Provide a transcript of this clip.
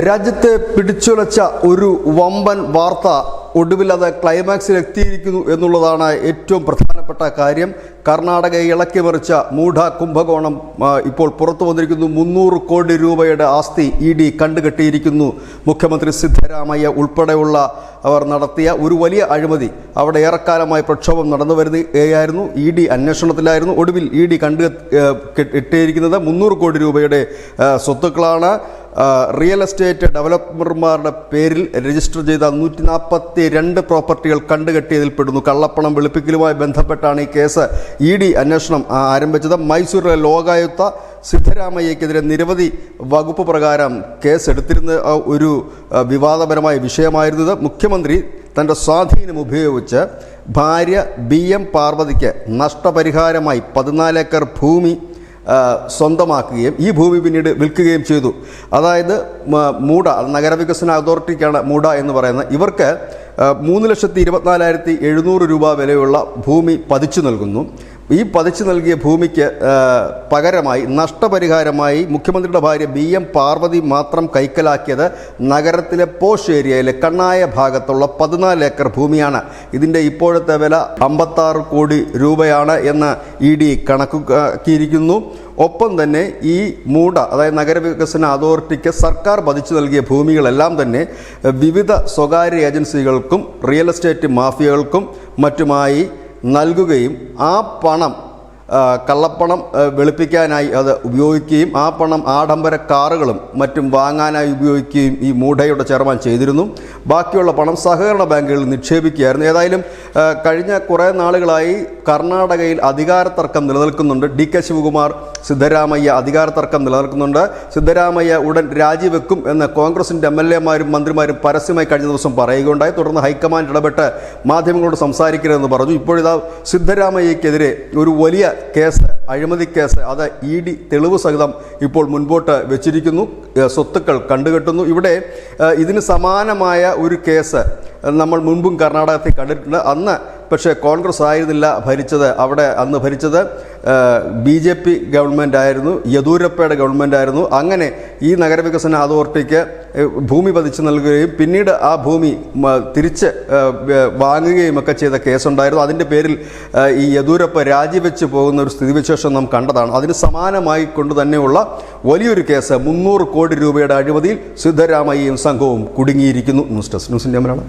രാജ്യത്തെ പിടിച്ചുലച്ച ഒരു വമ്പൻ വാർത്ത ഒടുവിൽ അത് ക്ലൈമാക്സിൽ എത്തിയിരിക്കുന്നു എന്നുള്ളതാണ് ഏറ്റവും പ്രധാനപ്പെട്ട കാര്യം. കർണാടകയെ ഇളക്കി മറിച്ച മൂഢ കുംഭകോണം ഇപ്പോൾ പുറത്തു വന്നിരിക്കുന്നു. 300 കോടി രൂപയുടെ ആസ്തി ED കണ്ടുകെട്ടിയിരിക്കുന്നു. മുഖ്യമന്ത്രി സിദ്ധരാമയ്യ ഉൾപ്പെടെയുള്ള അവർ നടത്തിയ ഒരു വലിയ അഴിമതി. അവിടെ ഏറെക്കാലമായി പ്രക്ഷോഭം നടന്നു വരുകയായിരുന്നു. ED അന്വേഷണത്തിലായിരുന്നു. ഒടുവിൽ ED കണ്ടുകെട്ടിയിരിക്കുന്നത് 300 കോടി രൂപയുടെ സ്വത്തുക്കളാണ്. റിയൽ എസ്റ്റേറ്റ് ഡെവലപ്പർമാരുടെ പേരിൽ രജിസ്റ്റർ ചെയ്ത 142 പ്രോപ്പർട്ടികൾ കണ്ടുകെട്ടിയതിൽ പെടുന്നു. കള്ളപ്പണം വെളുപ്പിക്കലുമായി ബന്ധപ്പെട്ടാണ് ഈ കേസ് ED അന്വേഷണം ആരംഭിച്ചത്. മൈസൂരിലെ ലോകായുക്ത സിദ്ധരാമയ്യക്കെതിരെ നിരവധി വകുപ്പ് പ്രകാരം കേസെടുത്തിരുന്ന ഒരു വിവാദപരമായ വിഷയമായിരുന്നത്. മുഖ്യമന്ത്രി തൻ്റെ സ്വാധീനം ഉപയോഗിച്ച് ഭാര്യ BM പാർവതിക്ക് നഷ്ടപരിഹാരമായി 14 ഏക്കർ ഭൂമി സ്വന്തമാക്കുകയും ഈ ഭൂമി പിന്നീട് വിൽക്കുകയും ചെയ്തു. അതായത് മൂഡ നഗരവികസന അതോറിറ്റിക്കാണ് മൂഡ എന്ന് പറയുന്നത്. ഇവർക്ക് 3,24,700 രൂപ വിലയുള്ള ഭൂമി പതിച്ചു നൽകുന്നു. ഈ പതിച്ചു നൽകിയ ഭൂമിക്ക് പകരമായി നഷ്ടപരിഹാരമായി മുഖ്യമന്ത്രിയുടെ ഭാര്യ BM പാർവതി മാത്രം കൈക്കലാക്കിയത് നഗരത്തിലെ പോഷ് ഏരിയയിലെ കണ്ണായ ഭാഗത്തുള്ള 14 ഏക്കർ ഭൂമിയാണ്. ഇതിൻ്റെ ഇപ്പോഴത്തെ വില 56 കോടി രൂപയാണ് എന്ന് ED കണക്കാക്കിയിരിക്കുന്നു. ഒപ്പം തന്നെ ഈ മൂഡ അതായത് നഗരവികസന അതോറിറ്റിക്ക് സർക്കാർ പതിച്ചു നൽകിയ ഭൂമികളെല്ലാം തന്നെ വിവിധ സ്വകാര്യ ഏജൻസികൾക്കും റിയൽ എസ്റ്റേറ്റ് മാഫിയകൾക്കും മറ്റുമായി നൽകുകയും ആ പണം കള്ളപ്പണം വെളുപ്പിക്കാനായി അത് ഉപയോഗിക്കുകയും ആ പണം ആഡംബര കാറുകളും മറ്റും വാങ്ങാനായി ഉപയോഗിക്കുകയും ഈ മൂഢയുടെ ചെയർമാൻ ചെയ്തിരുന്നു. ബാക്കിയുള്ള പണം സഹകരണ ബാങ്കുകളിൽ നിക്ഷേപിക്കുകയായിരുന്നു. ഏതായാലും കഴിഞ്ഞ കുറേ നാളുകളായി കർണാടകയിൽ അധികാര തർക്കം നിലനിൽക്കുന്നുണ്ട്. DK ശിവകുമാർ സിദ്ധരാമയ്യ അധികാര തർക്കം നിലനിൽക്കുന്നുണ്ട്. സിദ്ധരാമയ്യ ഉടൻ രാജിവെക്കും എന്ന് കോൺഗ്രസിൻ്റെ MLA മാരും മന്ത്രിമാരും പരസ്യമായി കഴിഞ്ഞ ദിവസം പറയുകയുണ്ടായി. തുടർന്ന് ഹൈക്കമാൻഡ് ഇടപെട്ട് മാധ്യമങ്ങളോട് സംസാരിക്കരുതെന്ന് പറഞ്ഞു. ഇപ്പോഴിതാ സിദ്ധരാമയ്യക്കെതിരെ ഒരു വലിയ കേസ്, അഴിമതി കേസ്, അത് ED തെളിവ് സഹിതം ഇപ്പോൾ മുൻപോട്ട് വെച്ചിരിക്കുന്നു. സ്വത്തുക്കൾ കണ്ടുകെട്ടുന്നു. ഇവിടെ ഇതിന് സമാനമായ ഒരു കേസ് നമ്മൾ മുൻപും കർണാടകത്തിൽ കണ്ടിട്ടുണ്ട്. അന്ന് പക്ഷേ കോൺഗ്രസ് ആയിരുന്നില്ല ഭരിച്ചത്. അവിടെ അന്ന് ഭരിച്ചത് BJP ഗവൺമെൻറ് ആയിരുന്നു, യെദ്യൂരപ്പയുടെ ഗവൺമെൻറ് ആയിരുന്നു. അങ്ങനെ ഈ നഗരവികസന അതോറിറ്റിക്ക് ഭൂമി പതിച്ചു നൽകുകയും പിന്നീട് ആ ഭൂമി തിരിച്ച് വാങ്ങുകയും ഒക്കെ ചെയ്ത കേസുണ്ടായിരുന്നു. അതിൻ്റെ പേരിൽ ഈ യെദ്യൂരപ്പ രാജിവെച്ച് പോകുന്ന ഒരു സ്ഥിതിവിശേഷം നാം കണ്ടതാണ്. അതിന് സമാനമായി കൊണ്ട് തന്നെയുള്ള വലിയൊരു കേസ് 300 കോടി രൂപയുടെ അഴിമതിയിൽ സിദ്ധരാമയ്യയും സംഘവും കുടുങ്ങിയിരിക്കുന്നു. News desk news India Malayalam.